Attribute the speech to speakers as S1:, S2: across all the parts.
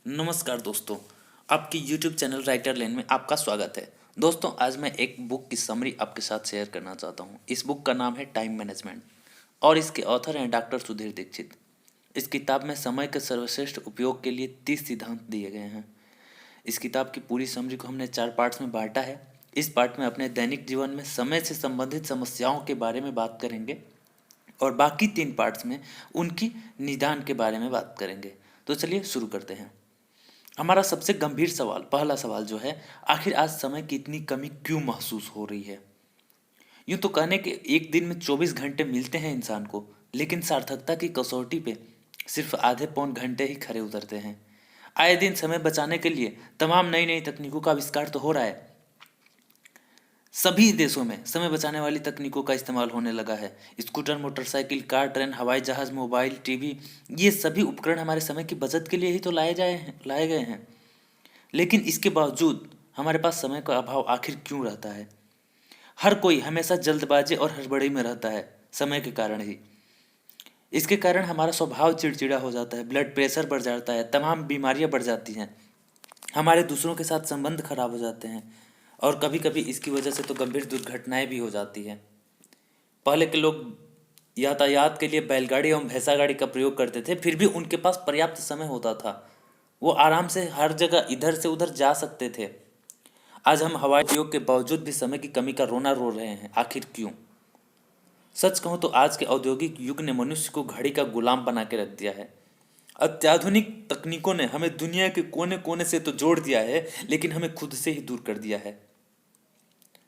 S1: नमस्कार दोस्तों, आपकी YouTube चैनल राइटर लेन में आपका स्वागत है। दोस्तों, आज मैं एक बुक की समरी आपके साथ शेयर करना चाहता हूँ। इस बुक का नाम है टाइम मैनेजमेंट और इसके ऑथर हैं डॉक्टर सुधीर दीक्षित। इस किताब में समय के सर्वश्रेष्ठ उपयोग के लिए 30 सिद्धांत दिए गए हैं। इस किताब की पूरी समरी को हमने 4 पार्ट्स में बांटा है। इस पार्ट में अपने दैनिक जीवन में समय से संबंधित समस्याओं के बारे में बात करेंगे और बाकी 3 पार्ट्स में उनकी निदान के बारे में बात करेंगे। तो चलिए शुरू करते हैं। हमारा सबसे गंभीर सवाल, पहला सवाल जो है, आखिर आज समय की इतनी कमी क्यों महसूस हो रही है। यूं तो कहने के एक दिन में 24 घंटे मिलते हैं इंसान को, लेकिन सार्थकता की कसौटी पे सिर्फ आधे पौन घंटे ही खरे उतरते हैं। आए दिन समय बचाने के लिए तमाम नई नई तकनीकों का आविष्कार तो हो रहा है। सभी देशों में समय बचाने वाली तकनीकों का इस्तेमाल होने लगा है। स्कूटर, मोटरसाइकिल, कार, ट्रेन, हवाई जहाज, मोबाइल, टीवी, ये सभी उपकरण हमारे समय की बचत के लिए ही तो लाए गए हैं। लेकिन इसके बावजूद हमारे पास समय का अभाव आखिर क्यों रहता है। हर कोई हमेशा जल्दबाजी और हड़बड़ी में रहता है, समय के कारण ही। इसके कारण हमारा स्वभाव चिड़चिड़ा हो जाता है, ब्लड प्रेशर बढ़ जाता है, तमाम बीमारियां बढ़ जाती हैं, हमारे दूसरों के साथ संबंध खराब हो जाते हैं और कभी कभी इसकी वजह से तो गंभीर दुर्घटनाएं भी हो जाती हैं। पहले के लोग यातायात के लिए बैलगाड़ी एवं भैंसा गाड़ी का प्रयोग करते थे, फिर भी उनके पास पर्याप्त समय होता था। वो आराम से हर जगह इधर से उधर जा सकते थे। आज हम हवाई उपयोग के बावजूद भी समय की कमी का रोना रो रहे हैं, आखिर क्यों। सच कहूं तो आज के औद्योगिक युग ने मनुष्य को घड़ी का गुलाम बना के रख दिया है। अत्याधुनिक तकनीकों ने हमें दुनिया के कोने कोने से तो जोड़ दिया है, लेकिन हमें खुद से ही दूर कर दिया है।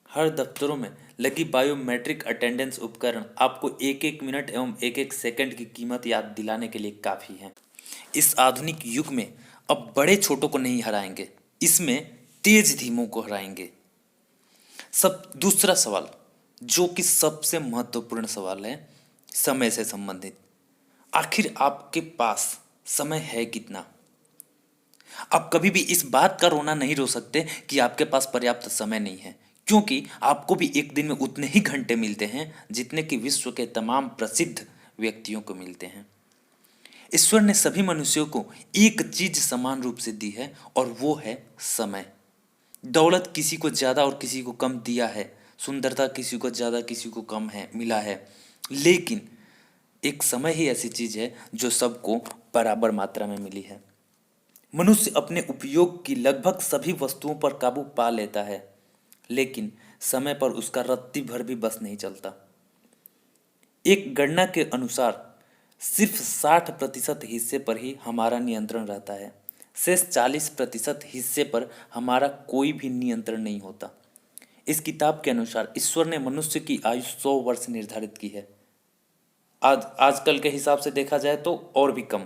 S1: हर दफ्तरों में लगी बायोमेट्रिक अटेंडेंस उपकरण आपको एक एक मिनट एवं एक एक सेकंड की कीमत याद दिलाने के लिए काफ़ी है। इस आधुनिक युग में अब बड़े छोटों को नहीं हराएंगे, इसमें तेज धीमों को हराएंगे। सब दूसरा सवाल, जो कि सबसे महत्वपूर्ण सवाल है, समय से संबंधित। आखिर आपके पास समय है कितना। आप कभी भी इस बात का रोना नहीं रो सकते कि आपके पास पर्याप्त समय नहीं है, क्योंकि आपको भी एक दिन में उतने ही घंटे मिलते हैं जितने कि विश्व के तमाम प्रसिद्ध व्यक्तियों को मिलते हैं। ईश्वर ने सभी मनुष्यों को एक चीज समान रूप से दी है और वो है समय। दौलत किसी को ज्यादा और किसी को कम दिया है, सुंदरता किसी को ज्यादा किसी को कम है मिला है, लेकिन एक समय ही ऐसी चीज है जो सबको बराबर मात्रा में मिली है। मनुष्य अपने उपयोग की लगभग सभी वस्तुओं पर काबू पा लेता है, लेकिन समय पर उसका रत्ती भर भी बस नहीं चलता। एक गणना के अनुसार सिर्फ 60% हिस्से पर ही हमारा नियंत्रण रहता है। शेष 40% हिस्से पर हमारा कोई भी नियंत्रण नहीं होता। इस किताब के अनुसार ईश्वर ने मनुष्य की आयु 100 वर्ष निर्धारित की है। आजकल के हिसाब से देखा जाए तो और भी कम,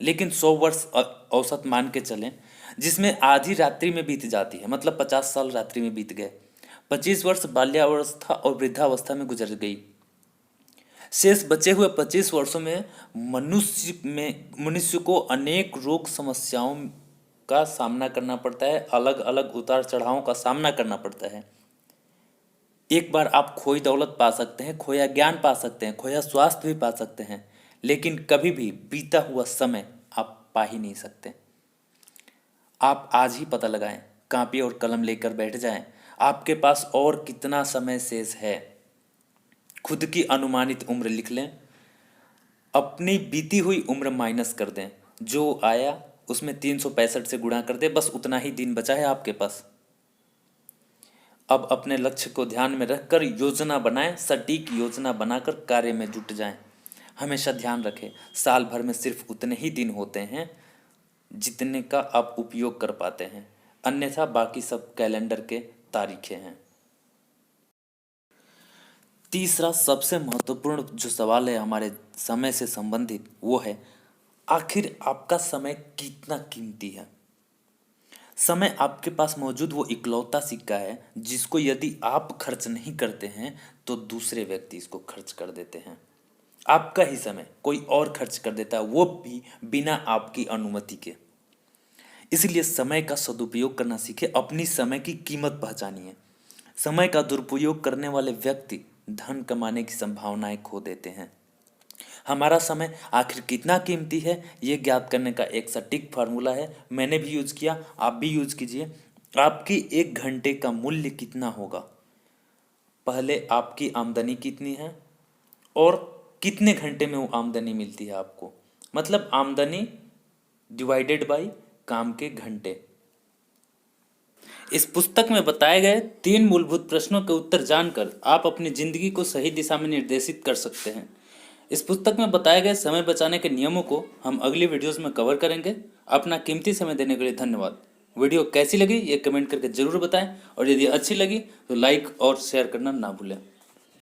S1: लेकिन 100 वर्ष औसत मान के चलें, जिसमें आधी रात्रि में बीत जाती है, मतलब 50 साल रात्रि में बीत गए। 25 वर्ष बाल्यावस्था और वृद्धावस्था में गुजर गई। शेष बचे हुए 25 वर्षों में मनुष्य को अनेक रोग समस्याओं का सामना करना पड़ता है, अलग अलग उतार चढ़ावों का सामना करना पड़ता है। एक बार आप खोई दौलत पा सकते हैं, खोया ज्ञान पा सकते हैं, खोया स्वास्थ्य भी पा सकते हैं, लेकिन कभी भी बीता हुआ समय आप पा ही नहीं सकते। आप आज ही पता लगाएं, कापी और कलम लेकर बैठ जाएं, आपके पास और कितना समय शेष है। खुद की अनुमानित उम्र लिख लें, अपनी बीती हुई उम्र माइनस कर दें, जो आया उसमें 365 से गुणा कर दें, बस उतना ही दिन बचा है आपके पास। अब अपने लक्ष्य को ध्यान में रखकर योजना बनाएं, सटीक योजना बनाकर कार्य में जुट जाएं। हमेशा ध्यान रखें, साल भर में सिर्फ उतने ही दिन होते हैं जितने का आप उपयोग कर पाते हैं, अन्यथा बाकी सब कैलेंडर के तारीखें हैं। तीसरा सबसे महत्वपूर्ण जो सवाल है हमारे समय से संबंधित, वो है आखिर आपका समय कितना कीमती है। समय आपके पास मौजूद वो इकलौता सिक्का है जिसको यदि आप खर्च नहीं करते हैं तो दूसरे व्यक्ति इसको खर्च कर देते हैं। आपका ही समय कोई और खर्च कर देता है, वो भी बिना आपकी अनुमति के। इसलिए समय का सदुपयोग करना सीखें, अपनी समय की कीमत पहचानिए। समय का दुरुपयोग करने वाले व्यक्ति धन कमाने की संभावनाएं खो देते हैं। हमारा समय आखिर कितना कीमती है, ये ज्ञात करने का एक सटीक फार्मूला है। मैंने भी यूज़ किया, आप भी यूज़ कीजिए। आपकी 1 घंटे का मूल्य कितना होगा? पहले आपकी आमदनी कितनी है और कितने घंटे में वो आमदनी मिलती है आपको, मतलब आमदनी डिवाइडेड बाय काम के घंटे। इस पुस्तक में बताए गए 3 मूलभूत प्रश्नों के उत्तर जानकर आप अपनी जिंदगी को सही दिशा में निर्देशित कर सकते हैं। इस पुस्तक में बताए गए समय बचाने के नियमों को हम अगली वीडियोस में कवर करेंगे। अपना कीमती समय देने के लिए धन्यवाद। वीडियो कैसी लगी ये कमेंट करके ज़रूर बताएं और यदि अच्छी लगी तो लाइक और शेयर करना ना भूलें।